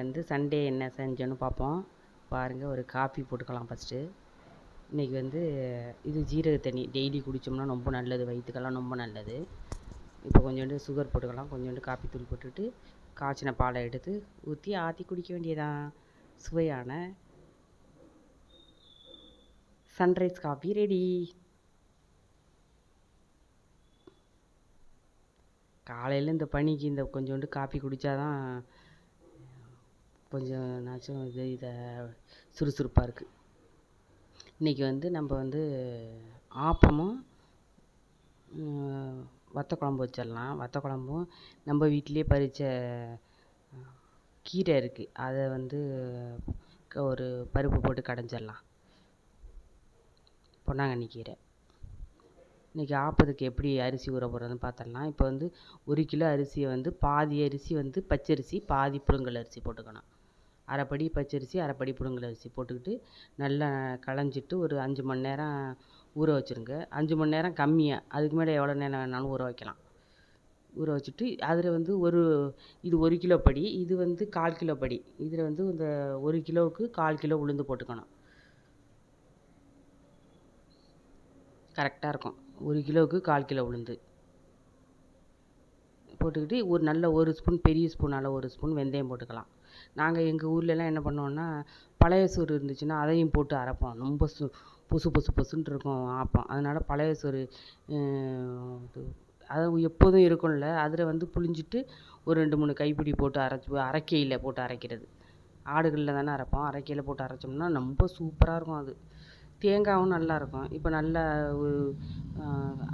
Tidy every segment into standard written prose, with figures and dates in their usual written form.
வந்து சண்டே என்ன செஞ்சோன்னு பார்ப்போம். பாருங்கள், ஒரு காஃபி போட்டுக்கலாம் ஃபஸ்ட்டு. இன்றைக்கி வந்து இது ஜீரக தண்ணி டெய்லி குடித்தோம்னா ரொம்ப நல்லது, வயிற்றுக்கெல்லாம் ரொம்ப நல்லது. இப்போ கொஞ்சோண்டு சுகர் போட்டுக்கலாம், கொஞ்சோண்டு காப்பி தூள் போட்டுட்டு காய்ச்சின பாலை எடுத்து ஊற்றி ஆற்றி குடிக்க வேண்டியதான். சுவையான சன்ரைஸ் காஃபி ரெடி. காலையில் இந்த பனிக்கு இந்த கொஞ்சோண்டு காஃபி குடித்தாதான் கொஞ்சம் நாச்சும் இதை சுறுசுறுப்பாக இருக்குது. இன்றைக்கி வந்து நம்ம வந்து ஆப்பமும் வத்த குழம்பு வச்சிடலாம். வத்த குழம்பும் நம்ம வீட்டிலே பறித்த கீரை இருக்குது, அதை வந்து ஒரு பருப்பு போட்டு கடைஞ்சிடலாம். பொன்னாங்கண்ணி கீரை. இன்றைக்கி ஆப்பத்துக்கு எப்படி அரிசி ஊற போடுறதுன்னு பார்த்துடலாம். இப்போ வந்து 1 கிலோ அரிசியை வந்து பாதி அரிசி வந்து பச்சரிசி, பாதி புழுங்கல் அரிசி போட்டுக்கணும். அரைப்படி பச்சரிசி, அரைப்படி புழுங்கல் அரிசி போட்டுக்கிட்டு நல்லா களைஞ்சிட்டு ஒரு 5 மணி நேரம் ஊற வச்சுருங்க. 5 மணி நேரம் கம்மியாக, அதுக்கு மேலே எவ்வளோ நேரம் வேணாலும் ஊற வைக்கலாம். ஊற வச்சுட்டு அதில் வந்து இது 1 கிலோ படி, இது வந்து 1/4 கிலோ படி. இதில் வந்து இந்த 1 கிலோவுக்கு 1/4 கிலோ உளுந்து போட்டுக்கணும். கரெக்டாக இருக்கும். 1 கிலோவுக்கு 1/4 கிலோ உளுந்து போட்டுக்கிட்டு ஒரு ஸ்பூன், பெரிய ஸ்பூனால் 1 ஸ்பூன் வெந்தயம் போட்டுக்கலாம். நாங்கள் எங்கள் ஊர்லலாம் என்ன பண்ணுவோன்னா, பழைய சோறு இருந்துச்சுன்னா அதையும் போட்டு அரைப்போம். ரொம்ப பொசு பொசு பொசுன்ட்டு இருக்கும் ஆப்பம். அதனால் பழைய சோறு அது எப்போதும் இருக்கும்ல, அதில் வந்து புழிஞ்சிட்டு ஒரு 2, 3 கைப்பிடி போட்டு அரைக்கையில் போட்டு அரைக்கிறது. ஆடுகளில் தானே அரைப்போம், அரைக்கையில் போட்டு அரைச்சோம்னா ரொம்ப சூப்பராக இருக்கும். அது தேங்காயும் நல்லாயிருக்கும். இப்போ நல்லா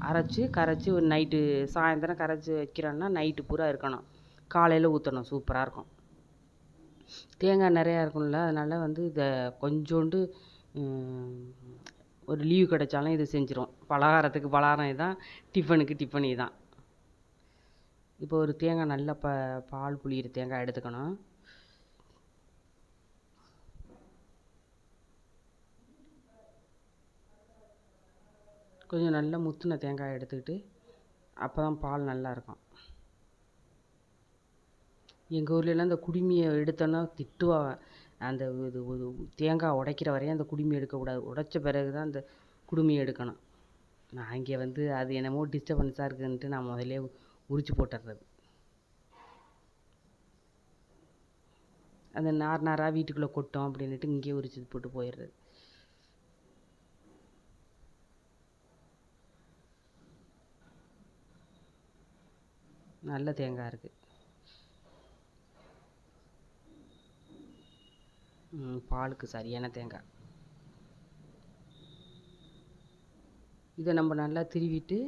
அரைச்சி கரைச்சி ஒரு நைட்டு சாயந்தரம் கரைச்சி வைக்கிறோன்னா நைட்டு பூரா இருக்கணும், காலையில் ஊற்றணும். சூப்பராக இருக்கும். தேங்காய் நிறையா இருக்கும்ல, அதனால் வந்து இதை கொஞ்சோண்டு ஒரு லீவ் கிடைச்சாலும் இது செஞ்சிரும். பலகாரத்துக்கு பலகாரம் இதான், டிஃபனுக்கு டிஃபன் இதான். இப்போ ஒரு தேங்காய் நல்லா பால் புளியிற தேங்காய் எடுத்துக்கணும். கொஞ்சம் நல்லா முத்தின தேங்காய் எடுத்துக்கிட்டு, அப்போ தான் பால் நல்லாயிருக்கும். எங்கள் ஊர்லலாம் இந்த குடுமியை எடுத்தோன்னா திட்டுவா. அந்த இது தேங்காய் உடைக்கிற வரையும் அந்த குடுமி எடுக்கக்கூடாது, உடைச்ச பிறகு தான் அந்த குடுமியை எடுக்கணும். நான் இங்கே வந்து அது என்னமோ டிஸ்டர்பன்ஸாக இருக்குதுன்ட்டு நான் முதல்லே உரித்து போட்டுடுறது. அந்த நாராக வீட்டுக்குள்ளே கொட்டும் அப்படின்ட்டு இங்கேயே உரிச்சு போட்டு போயிடுறது. நல்ல தேங்காய் இருக்குது. பாலுக்கு சரியான தேங்காய். இதை நம்ம நல்லா திருவிட்டு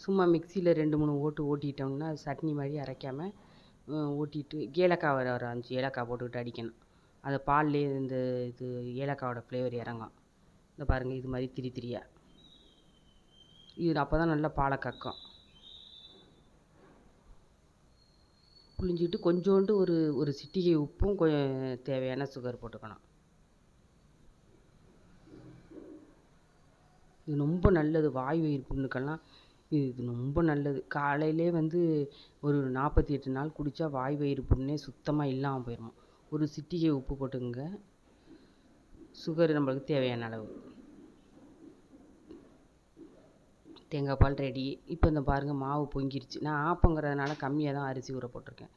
சும்மா மிக்சியில் 2, 3 ஓட்டிட்டோம்னா சட்னி மாதிரி அரைக்காமல் ஓட்டிட்டு ஏலக்காய் ஒரு 5 ஏலக்காய் போட்டுக்கிட்டு அடிக்கணும். அந்த பால்லே இந்த இது ஏலக்காயோட ஃப்ளேவர் இறங்கும். இந்த பாருங்கள், இது மாதிரி திரியாக இது அப்போ தான் நல்லா பாலை கக்கும். புளிஞ்சிட்டு கொஞ்சோண்டு ஒரு சிட்டிகை உப்பும் தேவையான சுகர் போட்டுக்கணும். இது ரொம்ப நல்லது, வாய் வயிறு புண்ணுக்கெல்லாம் இது ரொம்ப நல்லது. காலையிலே வந்து ஒரு 48 நாள் குடித்தா வாய் வயிறு புண்ணே சுத்தமாக இல்லாமல் போயிடும். ஒரு சிட்டிகை உப்பு போட்டுக்கோங்க. சுகர் நம்மளுக்கு தேவையான அளவு. தேங்காய் பால் ரெடி. இப்போ இந்த பாருங்கள், மாவு பொங்கிருச்சு. நான் ஆப்பங்கிறதுனால கம்மியாக தான் அரிசி ஊற போட்டிருக்கேன்.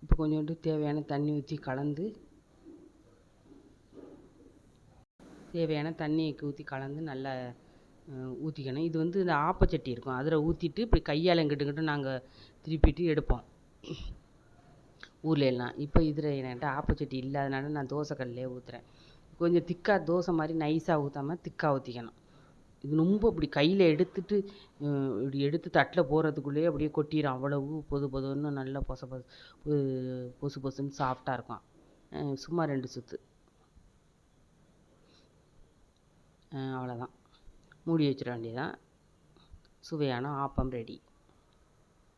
இப்போ கொஞ்சோண்டு தேவையான தண்ணி ஊற்றி கலந்து நல்லா ஊற்றிக்கணும். இது வந்து இந்த ஆப்பச்சட்டி இருக்கும், அதில் ஊற்றிட்டு இப்படி கையால் எங்கிட்டு நாங்கள் திருப்பிட்டு எடுப்போம் ஊரில் எல்லாம். இப்போ இதில் என்கிட்ட ஆப்பச்சட்டி இல்லாதனால நான் தோசைக்கல்லே ஊற்றுறேன். கொஞ்சம் திக்காக, தோசை மாதிரி நைஸாக ஊற்றாமல் திக்காக ஊற்றிக்கணும். இது ரொம்ப இப்படி கையில் எடுத்துட்டு இப்படி எடுத்து தட்டில் போடுறதுக்குள்ளேயே அப்படியே கொட்டிடும். அவ்வளவு பொதுன்னு நல்லா பொசு பொசுன்னு சாஃப்டாக இருக்கும். சும்மா 2 சுற்று, அவ்வளோதான். மூடி வச்சிட வேண்டியதான். சுவையான ஆப்பம் ரெடி.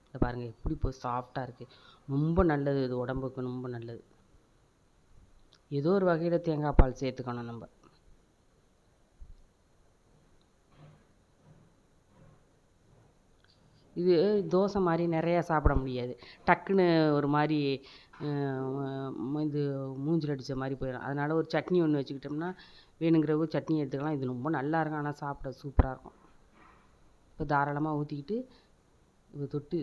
இதை பாருங்கள், எப்படி சாஃப்டாக இருக்குது. ரொம்ப நல்லது, இது உடம்புக்கு ரொம்ப நல்லது. ஏதோ ஒரு வகையில் தேங்காய் பால் சேர்த்துக்கணும் நம்ம. இது தோசை மாதிரி நிறையா சாப்பிட முடியாது. டக்குன்னு ஒரு மாதிரி இது மூஞ்சில் அடித்த மாதிரி போயிடும். அதனால் ஒரு சட்னி ஒன்று வச்சுக்கிட்டோம்னா வேணுங்கிறவங்க சட்னி எடுத்துக்கலாம். இது ரொம்ப நல்லா இருக்கும், ஆனால் சாப்பிட சூப்பராக இருக்கும். இப்போ தாராளமாக ஊற்றிக்கிட்டு இப்போ தொட்டு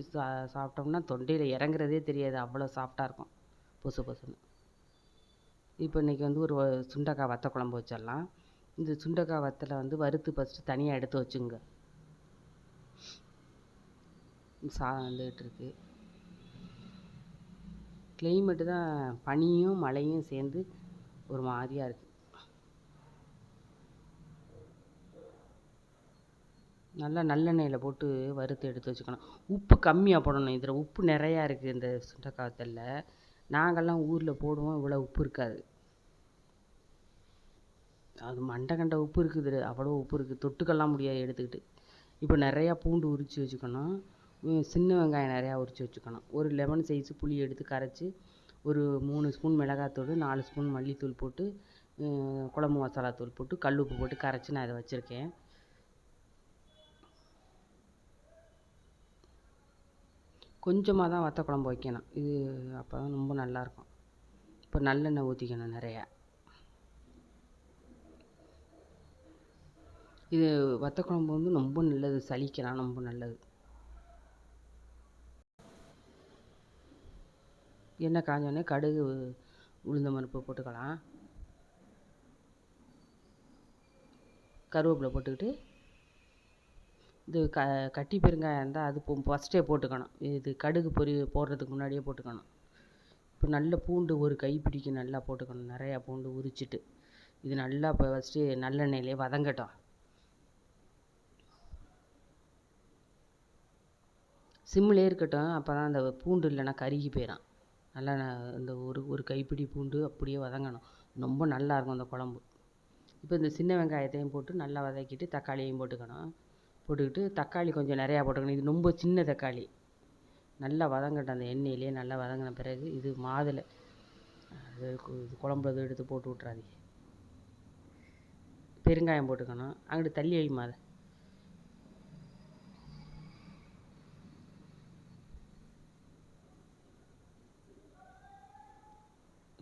சாப்பிட்டோம்னா தொண்டையில் இறங்குறதே தெரியாது, அவ்வளோ சாஃப்டாக இருக்கும், பொசு பொசுன்னு. இப்போ இன்றைக்கி வந்து ஒரு சுண்டைக்காய் வத்த குழம்பு வச்சிடலாம். இந்த சுண்டைக்காய் வத்தலை வந்து வறுத்து ஃபஸ்ட்டு தனியாக எடுத்து வச்சுங்க. சாதம் வந்துகிட்டு இருக்கு. கிளைமேட்டு தான் பனியும் மழையும் சேர்ந்து ஒரு மாதிரியாக இருக்குது. நல்லா நல்லெண்ணெயில் போட்டு வறுத்து எடுத்து வச்சுக்கணும். உப்பு கம்மியாக போடணும். இதில் உப்பு நிறையா இருக்குது இந்த சுண்டைக்காய் வத்தலில். நாங்கள்லாம் ஊரில் போடுவோம், இவ்வளோ உப்பு இருக்காது. அது மண்டை கண்ட உப்பு இருக்குது, அவ்வளோ உப்பு இருக்குது, தொட்டுக்கெல்லாம் முடியாது எடுத்துக்கிட்டு. இப்போ நிறையா பூண்டு உரித்து வச்சுக்கணும். சின்ன வெங்காயம் நிறையா உரித்து வச்சுக்கணும். ஒரு லெமன் சைஸு புளி எடுத்து கரைச்சி ஒரு 3 ஸ்பூன் மிளகாத்தூள், 4 ஸ்பூன் மல்லித்தூள் போட்டு குழம்பு மசாலாத்தூள் போட்டு கல் உப்பு போட்டு கரைச்சி நான் இதை வச்சுருக்கேன். கொஞ்சமாக தான் வத்த குழம்பு வைக்கணும். இது அப்போ தான் ரொம்ப நல்லாயிருக்கும். இப்போ நல்லெண்ணெய் ஊற்றிக்கணும் நிறையா. இது வத்த குழம்பு வந்து ரொம்ப நல்லது, சளிக்கலாம் ரொம்ப நல்லது. எண்ணெய் காஞ்சோடனே கடுகு உளுந்தம் பருப்பு போட்டுக்கலாம். கருவேப்பிலை போட்டுக்கிட்டு இது கட்டி பெருங்காயம் இருந்தால் அது ஃபஸ்ட்டே போட்டுக்கணும். இது கடுகு போடுறதுக்கு முன்னாடியே போட்டுக்கணும். இப்போ நல்ல பூண்டு ஒரு கைப்பிடிக்கு நல்லா போட்டுக்கணும். நிறையா பூண்டு உரிச்சிட்டு இது நல்லா இப்போ ஃபஸ்ட்டு நல்லெண்ணெயிலே வதங்கட்டும். சிம்மிலே இருக்கட்டும், அப்போ தான் அந்த பூண்டு இல்லைன்னா கருகி போயிடும். நல்லா இந்த ஒரு கைப்பிடி பூண்டு அப்படியே வதங்கணும். ரொம்ப நல்லாயிருக்கும் அந்த குழம்பு. இப்போ இந்த சின்ன வெங்காயத்தையும் போட்டு நல்லா வதக்கிட்டு தக்காளியையும் போட்டுக்கணும். போட்டுக்கிட்டு தக்காளி கொஞ்சம் நிறையா போட்டுக்கணும். இது ரொம்ப சின்ன தக்காளி. நல்லா வதங்கட்டும் அந்த எண்ணெயிலே. நல்லா வதங்கின பிறகு இது மாதுளை அது குழம்புல எடுத்து போட்டு விட்றாதீங்க. பெருங்காயம் போட்டுக்கணும். அங்கிட்டு தள்ளி வை மாதை.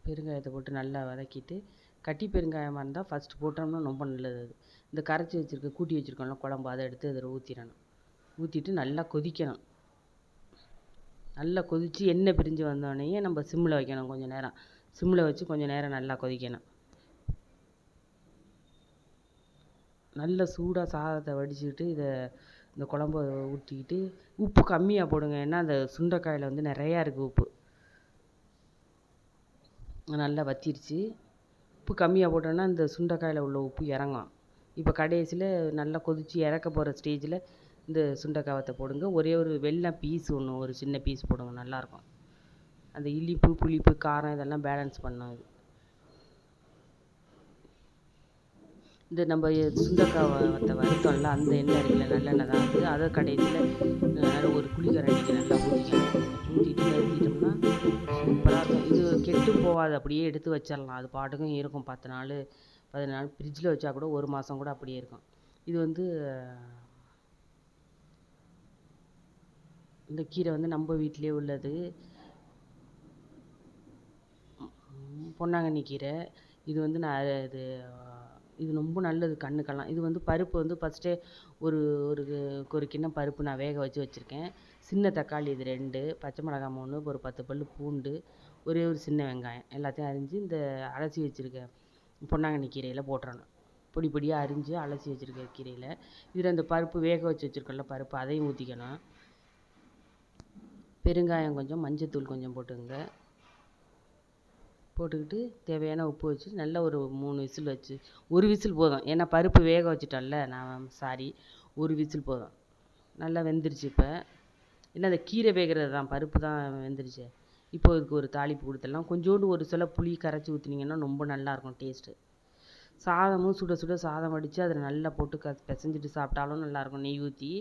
பெருங்காயத்தை போட்டு நல்லா வதக்கிட்டு கட்டி பெருங்காயமாக இருந்தால் ஃபஸ்ட்டு போட்டோம்னா ரொம்ப நல்லது. அது இந்த கரைச்சி வச்சுருக்க கூட்டி வச்சுருக்கோம்ல குழம்பு, அதை எடுத்து அதில் ஊற்றிடணும். ஊற்றிட்டு நல்லா கொதிக்கணும். நல்லா கொதித்து எண்ணெய் பிரிஞ்சு வந்தோடனே நம்ம சிம்மில் வைக்கணும். கொஞ்சம் நேரம் சிம்மில் வச்சு கொஞ்சம் நேரம் நல்லா கொதிக்கணும். நல்ல சூடாக சாதத்தை வடிச்சுக்கிட்டு இந்த குழம்பு ஊற்றிக்கிட்டு உப்பு கம்மியாக போடுங்க. ஏன்னா அந்த சுண்டைக்காயில் வந்து நிறையா இருக்குது உப்பு. நல்லா வத்திருச்சு. உப்பு கம்மியாக போட்டோன்னா இந்த சுண்டைக்காயில் உள்ள உப்பு இறங்கும். இப்போ கடைசியில் நல்லா கொதித்து இறக்க போகிற ஸ்டேஜில் இந்த சுண்டைக்காய் வத்தை போடுங்க. ஒரே ஒரு வெல்லம் பீஸ் ஒன்று ஒரு சின்ன பீஸ் போடுங்க, நல்லாயிருக்கும். அந்த இனிப்பு புளிப்பு காரம் இதெல்லாம் பேலன்ஸ் பண்ணும். இது இந்த நம்ம சுண்டைக்காய் வத்தை வறுத்தோம்ல அந்த எண்ணெய் இருக்குல்ல, நல்லெண்ணெய் தான் அது. அதை கடைசியில் நல்லா ஒரு குழிக்கரண்டிக்கு நல்லா ஊற்றிக்கணும். ஊற்றிட்டு நிறுத்திட்டோம்னா சூப்பராக இருக்கும். இது கெட்டு போகாது, அப்படியே எடுத்து வச்சிடலாம். அது பாட்டுக்கும் இருக்கும் 10 நாள் 15 நாள். ஃப்ரிட்ஜில் வச்சா கூட 1 மாதம் கூட அப்படியே இருக்கும். இது வந்து இந்த கீரை வந்து நம்ம வீட்டிலே உள்ளது, பொன்னாங்கண்ணி கீரை. இது வந்து நான் இது ரொம்ப நல்லது கண்ணுக்கெல்லாம். இது வந்து பருப்பு வந்து ஃபஸ்ட்டே ஒரு ஒரு கிண்ணம் பருப்பு நான் வேக வச்சுருக்கேன். சின்ன தக்காளி இது 2, பச்சை மிளகாய் 3, ஒரு 10 பல் பூண்டு, ஒரே ஒரு சின்ன வெங்காயம் எல்லாத்தையும் அரிஞ்சு இந்த அலசி வச்சுருக்க பொன்னாங்கண்ணி கீரையில் போட்டுறணும். பொடி பொடியாக அரிஞ்சு அலசி வச்சுருக்க கீரையில் இதில் இந்த பருப்பு வேக வச்சு வச்சுருக்கோம்ல பருப்பு, அதையும் ஊற்றிக்கணும். பெருங்காயம் கொஞ்சம், மஞ்சத்தூள் கொஞ்சம் போட்டுக்கோங்க. போட்டுக்கிட்டு தேவையான உப்பு வச்சு நல்லா ஒரு 3 விசில் வச்சு, ஒரு விசில் போதும். ஏன்னா பருப்பு வேக வச்சுட்டோம்ல, ஒரு விசில் போதும். நல்லா வெந்துருச்சு. இப்போ என்ன அந்த கீரை வேகிறது தான், பருப்பு தான் வெந்துருச்சு. இப்போ இதுக்கு ஒரு தாளிப்பு கொடுத்துடலாம். கொஞ்சோண்டு ஒரு சில புளி கரைச்சி ஊற்றினீங்கன்னா ரொம்ப நல்லாயிருக்கும் டேஸ்ட்டு. சாதமும் சுட சுட சாதம் வடித்து அதில் நல்லா போட்டு பிசைஞ்சிட்டு சாப்பிட்டாலும் நல்லாயிருக்கும் நெய் ஊற்றி.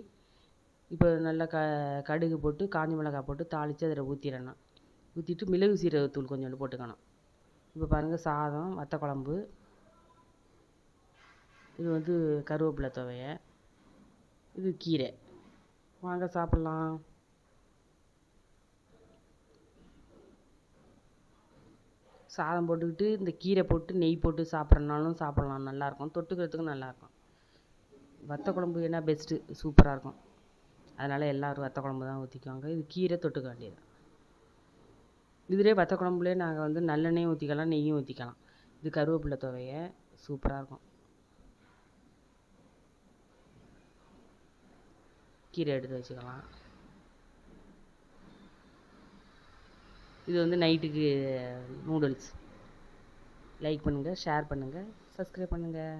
இப்போ நல்லா கடுகு போட்டு காஞ்ச மிளகாய் போட்டு தாளித்து அதில் ஊற்றிடணும். ஊற்றிட்டு மிளகு சீரகத்தூள் கொஞ்சோண்டு போட்டுக்கணும். இப்போ பாருங்கள், சாதம், வத்த குழம்பு, இது வந்து கருவேப்பிலை துவையை, இது கீரை. வாங்க சாப்பிட்லாம். சாதம் போட்டுக்கிட்டு இந்த கீரை போட்டு நெய் போட்டு சாப்பிட்றனாலும் சாப்பிட்லாம், நல்லாயிருக்கும். தொட்டுக்கிறதுக்கும் நல்லாயிருக்கும். வத்த குழம்பு என்ன பெஸ்ட்டு, சூப்பராக இருக்கும். அதனால் எல்லோரும் வத்த குழம்பு தான் ஊற்றிக்குவாங்க. இது கீரை தொட்டுக்க வேண்டியது. இதிலே வத்த குழம்புலேயே நாங்கள் வந்து நல்லெண்ணெயும் ஊற்றிக்கலாம், நெய்யும் ஊற்றிக்கலாம். இது கருவேப்பிலை துவைய சூப்பராக இருக்கும். கீரை எடுத்து வச்சுக்கலாம். இது வந்து நைட்டுக்கு நூடுல்ஸ். லைக் பண்ணுங்கள், ஷேர் பண்ணுங்கள், சப்ஸ்கிரைப் பண்ணுங்கள்.